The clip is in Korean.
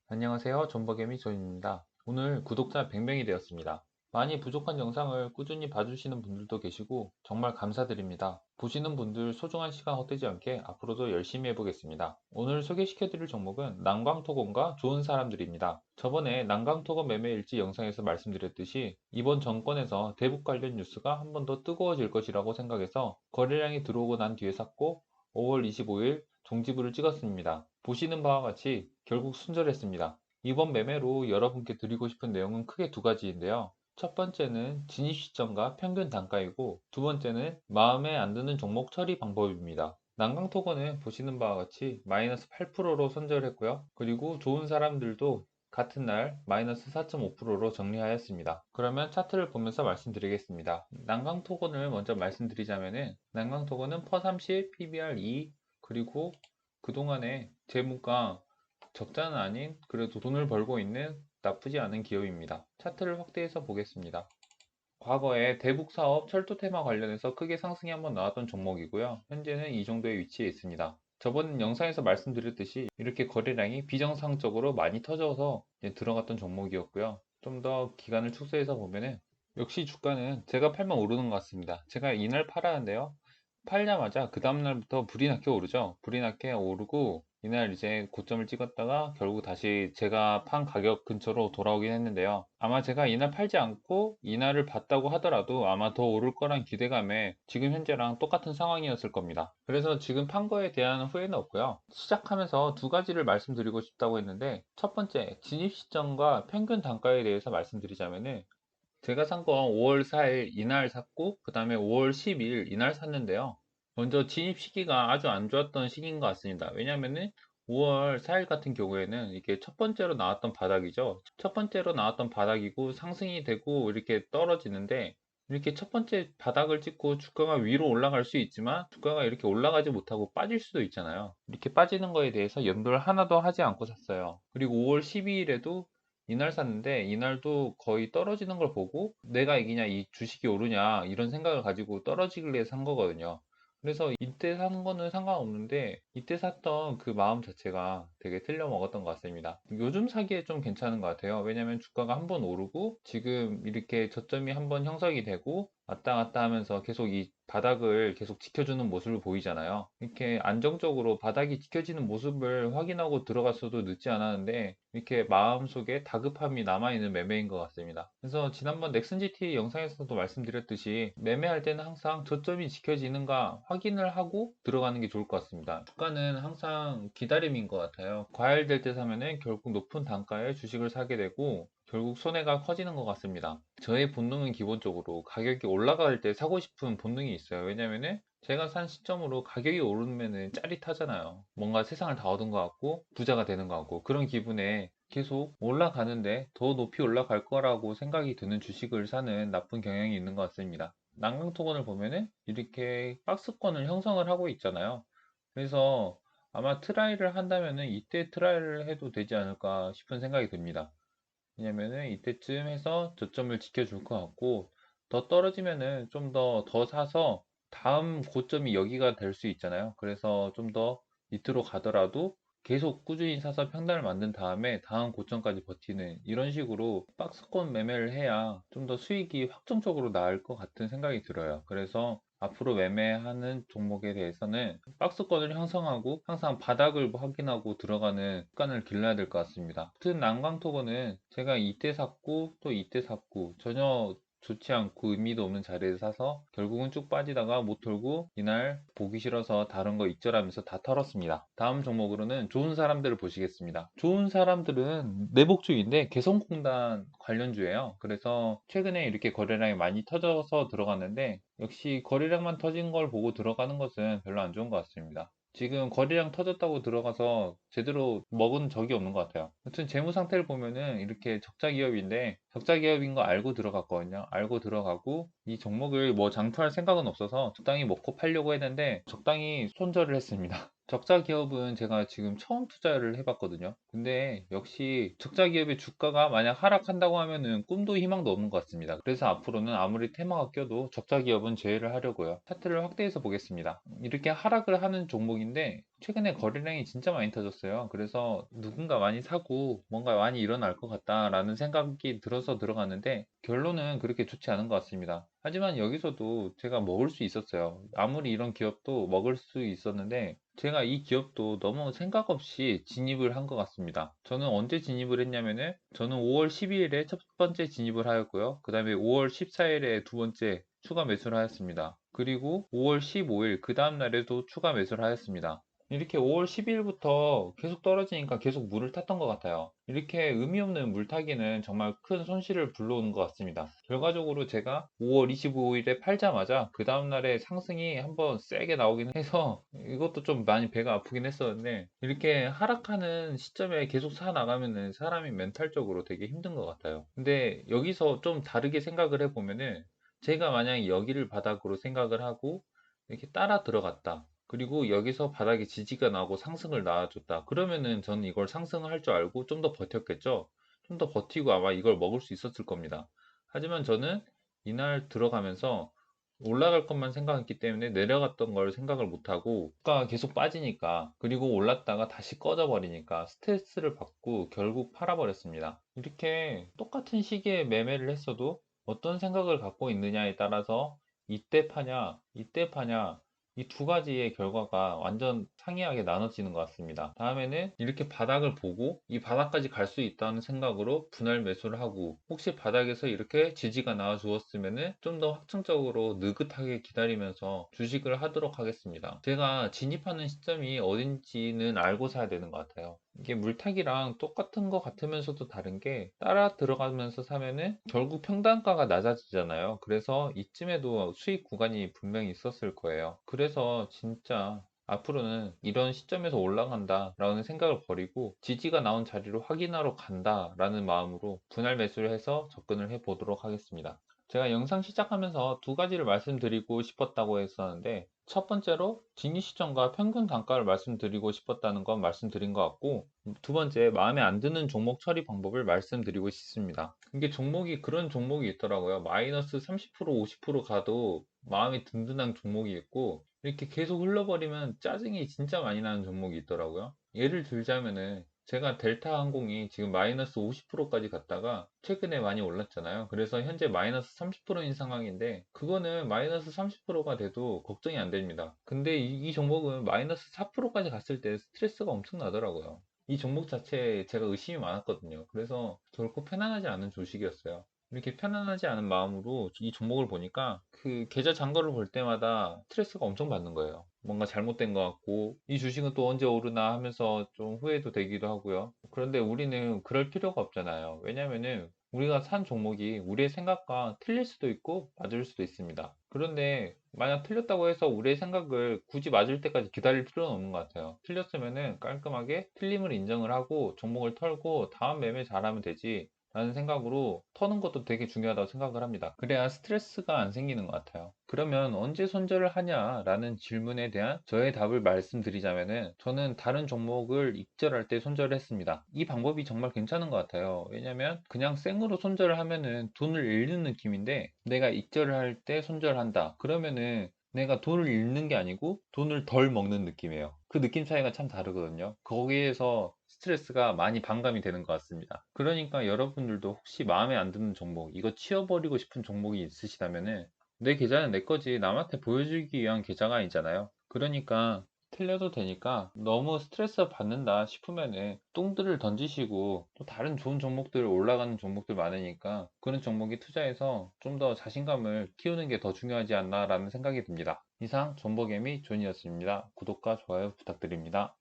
안녕하세요. 존버개미 존입니다. 오늘 구독자 100명이 되었습니다. 많이 부족한 영상을 꾸준히 봐주시는 분들도 계시고 정말 감사드립니다. 보시는 분들 소중한 시간 헛되지 않게 앞으로도 열심히 해보겠습니다. 오늘 소개시켜드릴 종목은 난광토건과 좋은 사람들입니다. 저번에 난광토건 매매 일지 영상에서 말씀드렸듯이 이번 정권에서 대북 관련 뉴스가 한 번 더 뜨거워질 것이라고 생각해서 거래량이 들어오고 난 뒤에 샀고 5월 25일 종지부를 찍었습니다. 보시는 바와 같이 결국 순절했습니다. 이번 매매로 여러분께 드리고 싶은 내용은 크게 두 가지인데요. 첫 번째는 진입 시점과 평균 단가이고 두 번째는 마음에 안 드는 종목 처리 방법입니다. 난강토건은 보시는 바와 같이 마이너스 8%로 손절했고요. 그리고 좋은 사람들도 같은 날 마이너스 4.5%로 정리하였습니다. 그러면 차트를 보면서 말씀드리겠습니다. 난강토건을 먼저 말씀드리자면은 난강토건은 퍼30, PBR 2, 그리고 그동안에 재무가 적자는 아닌 그래도 돈을 벌고 있는 나쁘지 않은 기업입니다. 차트를 확대해서 보겠습니다. 과거에 대북 사업 철도 테마 관련해서 크게 상승이 한번 나왔던 종목이고요. 현재는 이 정도의 위치에 있습니다. 저번 영상에서 말씀드렸듯이 이렇게 거래량이 비정상적으로 많이 터져서 들어갔던 종목이었고요. 좀 더 기간을 축소해서 보면은 역시 주가는 제가 팔면 오르는 것 같습니다. 제가 이날 팔았는데요. 팔자마자 그 다음날부터 불이 나게 오르죠. 불이 나게 오르고 이날 이제 고점을 찍었다가 결국 다시 제가 판 가격 근처로 돌아오긴 했는데요. 아마 제가 이날 팔지 않고 이날을 봤다고 하더라도 아마 더 오를 거란 기대감에 지금 현재랑 똑같은 상황이었을 겁니다. 그래서 지금 판 거에 대한 후회는 없고요. 시작하면서 두 가지를 말씀드리고 싶다고 했는데 첫 번째 진입 시점과 평균 단가에 대해서 말씀드리자면은 제가 산 건 5월 4일 이날 샀고 그 다음에 5월 12일 이날 샀는데요. 먼저 진입 시기가 아주 안 좋았던 시기인 것 같습니다. 왜냐면은 5월 4일 같은 경우에는 이게 첫 번째로 나왔던 바닥이죠. 첫 번째로 나왔던 바닥이고 상승이 되고 이렇게 떨어지는데 이렇게 첫 번째 바닥을 찍고 주가가 위로 올라갈 수 있지만 주가가 이렇게 올라가지 못하고 빠질 수도 있잖아요. 이렇게 빠지는 거에 대해서 연도를 하나도 하지 않고 샀어요. 그리고 5월 12일에도 이날 샀는데 이날도 거의 떨어지는 걸 보고 내가 이기냐 이 주식이 오르냐 이런 생각을 가지고 떨어지길래 산 거거든요. 그래서 이때 사는 거는 상관없는데 이때 샀던 그 마음 자체가 되게 틀려 먹었던 것 같습니다. 요즘 사기에 좀 괜찮은 것 같아요. 왜냐면 주가가 한번 오르고 지금 이렇게 저점이 한번 형성이 되고 왔다 갔다 하면서 계속 이 바닥을 계속 지켜주는 모습을 보이잖아요. 이렇게 안정적으로 바닥이 지켜지는 모습을 확인하고 들어갔어도 늦지 않았는데 이렇게 마음속에 다급함이 남아있는 매매인 것 같습니다. 그래서 지난번 넥슨GT 영상에서도 말씀드렸듯이 매매할 때는 항상 저점이 지켜지는가 확인을 하고 들어가는 게 좋을 것 같습니다. 주가는 항상 기다림인 것 같아요. 과열될 때 사면은 결국 높은 단가에 주식을 사게 되고 결국 손해가 커지는 것 같습니다. 저의 본능은 기본적으로 가격이 올라갈 때 사고 싶은 본능이 있어요. 왜냐면은 제가 산 시점으로 가격이 오르면은 짜릿하잖아요. 뭔가 세상을 다 얻은 것 같고 부자가 되는 것 같고 그런 기분에 계속 올라가는데 더 높이 올라갈 거라고 생각이 드는 주식을 사는 나쁜 경향이 있는 것 같습니다. 난강토건을 보면은 이렇게 박스권을 형성을 하고 있잖아요. 그래서 아마 트라이를 한다면은 이때 트라이를 해도 되지 않을까 싶은 생각이 듭니다. 왜냐면은 이때쯤 해서 저점을 지켜줄 것 같고 더 떨어지면은 좀 더 사서 다음 고점이 여기가 될 수 있잖아요. 그래서 좀 더 밑으로 가더라도 계속 꾸준히 사서 평단을 만든 다음에 다음 고점까지 버티는 이런 식으로 박스권 매매를 해야 좀 더 수익이 확정적으로 나을 것 같은 생각이 들어요. 그래서 앞으로 매매하는 종목에 대해서는 박스권을 형성하고 항상 바닥을 확인하고 들어가는 습관을 길러야 될 것 같습니다. 같은 난광토건은 제가 이때 샀고 또 이때 샀고 전혀 좋지 않고 의미도 없는 자리에서 사서 결국은 쭉 빠지다가 못 털고 이날 보기 싫어서 다른 거 익절하면서 다 털었습니다. 다음 종목으로는 좋은 사람들을 보시겠습니다. 좋은 사람들은 내복주인데 개성공단 관련주예요. 그래서 최근에 이렇게 거래량이 많이 터져서 들어갔는데 역시 거래량만 터진 걸 보고 들어가는 것은 별로 안 좋은 것 같습니다. 지금 거래량 터졌다고 들어가서 제대로 먹은 적이 없는 것 같아요. 아무튼 재무 상태를 보면은 이렇게 적자 기업인데 적자 기업인 거 알고 들어갔거든요. 알고 들어가고 이 종목을 뭐 장투할 생각은 없어서 적당히 먹고 팔려고 했는데 적당히 손절을 했습니다. 적자 기업은 제가 지금 처음 투자를 해봤거든요. 근데 역시 적자 기업의 주가가 만약 하락한다고 하면은 꿈도 희망도 없는 것 같습니다. 그래서 앞으로는 아무리 테마가 껴도 적자 기업은 제외를 하려고요. 차트를 확대해서 보겠습니다. 이렇게 하락을 하는 종목인데 최근에 거래량이 진짜 많이 터졌어요. 그래서 누군가 많이 사고 뭔가 많이 일어날 것 같다라는 생각이 들어서 들어갔는데 결론은 그렇게 좋지 않은 것 같습니다. 하지만 여기서도 제가 먹을 수 있었어요. 아무리 이런 기업도 먹을 수 있었는데 제가 이 기업도 너무 생각 없이 진입을 한 것 같습니다. 저는 언제 진입을 했냐면은 저는 5월 12일에 첫 번째 진입을 하였고요. 그 다음에 5월 14일에 두 번째 추가 매수를 하였습니다. 그리고 5월 15일 그 다음 날에도 추가 매수를 하였습니다. 이렇게 5월 12일부터 계속 떨어지니까 계속 물을 탔던 것 같아요. 이렇게 의미 없는 물타기는 정말 큰 손실을 불러오는 것 같습니다. 결과적으로 제가 5월 25일에 팔자마자 그 다음날에 상승이 한번 세게 나오긴 해서 이것도 좀 많이 배가 아프긴 했었는데 이렇게 하락하는 시점에 계속 사 나가면은 사람이 멘탈적으로 되게 힘든 것 같아요. 근데 여기서 좀 다르게 생각을 해보면은 제가 만약 여기를 바닥으로 생각을 하고 이렇게 따라 들어갔다. 그리고 여기서 바닥에 지지가 나고 상승을 낳아줬다. 그러면은 저는 이걸 상승을 할 줄 알고 좀 더 버텼겠죠. 좀 더 버티고 아마 이걸 먹을 수 있었을 겁니다. 하지만 저는 이날 들어가면서 올라갈 것만 생각했기 때문에 내려갔던 걸 생각을 못하고 주가가 계속 빠지니까 그리고 올랐다가 다시 꺼져 버리니까 스트레스를 받고 결국 팔아버렸습니다. 이렇게 똑같은 시기에 매매를 했어도 어떤 생각을 갖고 있느냐에 따라서 이때 파냐 이때 파냐 이 두 가지의 결과가 완전 상이하게 나눠지는 것 같습니다. 다음에는 이렇게 바닥을 보고 이 바닥까지 갈 수 있다는 생각으로 분할 매수를 하고 혹시 바닥에서 이렇게 지지가 나와 주었으면 좀 더 확정적으로 느긋하게 기다리면서 주식을 하도록 하겠습니다. 제가 진입하는 시점이 어딘지는 알고 사야 되는 것 같아요. 이게 물타기랑 똑같은 것 같으면서도 다른 게 따라 들어가면서 사면은 결국 평단가가 낮아지잖아요. 그래서 이쯤에도 수익 구간이 분명히 있었을 거예요. 그래서 진짜 앞으로는 이런 시점에서 올라간다 라는 생각을 버리고 지지가 나온 자리로 확인하러 간다 라는 마음으로 분할 매수를 해서 접근을 해 보도록 하겠습니다. 제가 영상 시작하면서 두 가지를 말씀드리고 싶었다고 했었는데 첫 번째로 진입 시점과 평균 단가를 말씀드리고 싶었다는 건 말씀드린 것 같고 두 번째 마음에 안 드는 종목 처리 방법을 말씀드리고 싶습니다. 이게 종목이 그런 종목이 있더라고요. 마이너스 30% 50% 가도 마음이 든든한 종목이 있고 이렇게 계속 흘러버리면 짜증이 진짜 많이 나는 종목이 있더라고요. 예를 들자면은 제가 델타 항공이 지금 마이너스 50%까지 갔다가 최근에 많이 올랐잖아요. 그래서 현재 마이너스 30%인 상황인데 그거는 마이너스 30%가 돼도 걱정이 안 됩니다. 근데 이 종목은 마이너스 4%까지 갔을 때 스트레스가 엄청 나더라고요. 이 종목 자체에 제가 의심이 많았거든요. 그래서 결코 편안하지 않은 주식이었어요. 이렇게 편안하지 않은 마음으로 이 종목을 보니까 그 계좌 잔고를 볼 때마다 스트레스가 엄청 받는 거예요. 뭔가 잘못된 것 같고 이 주식은 또 언제 오르나 하면서 좀 후회도 되기도 하고요. 그런데 우리는 그럴 필요가 없잖아요. 왜냐면은 우리가 산 종목이 우리의 생각과 틀릴 수도 있고 맞을 수도 있습니다. 그런데 만약 틀렸다고 해서 우리의 생각을 굳이 맞을 때까지 기다릴 필요는 없는 것 같아요. 틀렸으면은 깔끔하게 틀림을 인정을 하고 종목을 털고 다음 매매 잘하면 되지 라는 생각으로 터는 것도 되게 중요하다고 생각을 합니다. 그래야 스트레스가 안 생기는 것 같아요. 그러면 언제 손절을 하냐라는 질문에 대한 저의 답을 말씀드리자면은 저는 다른 종목을 익절할 때 손절을 했습니다. 이 방법이 정말 괜찮은 것 같아요. 왜냐면 그냥 생으로 손절을 하면은 돈을 잃는 느낌인데 내가 익절을 할 때 손절한다. 그러면은 내가 돈을 잃는 게 아니고 돈을 덜 먹는 느낌이에요. 그 느낌 차이가 참 다르거든요. 거기에서 스트레스가 많이 반감이 되는 것 같습니다. 그러니까 여러분들도 혹시 마음에 안 드는 종목, 이거 치워버리고 싶은 종목이 있으시다면은 내 계좌는 내 거지 남한테 보여주기 위한 계좌가 아니잖아요. 그러니까 틀려도 되니까 너무 스트레스 받는다 싶으면은 똥들을 던지시고 또 다른 좋은 종목들 올라가는 종목들 많으니까 그런 종목에 투자해서 좀 더 자신감을 키우는 게 더 중요하지 않나 라는 생각이 듭니다. 이상 존버개미 존이었습니다. 구독과 좋아요 부탁드립니다.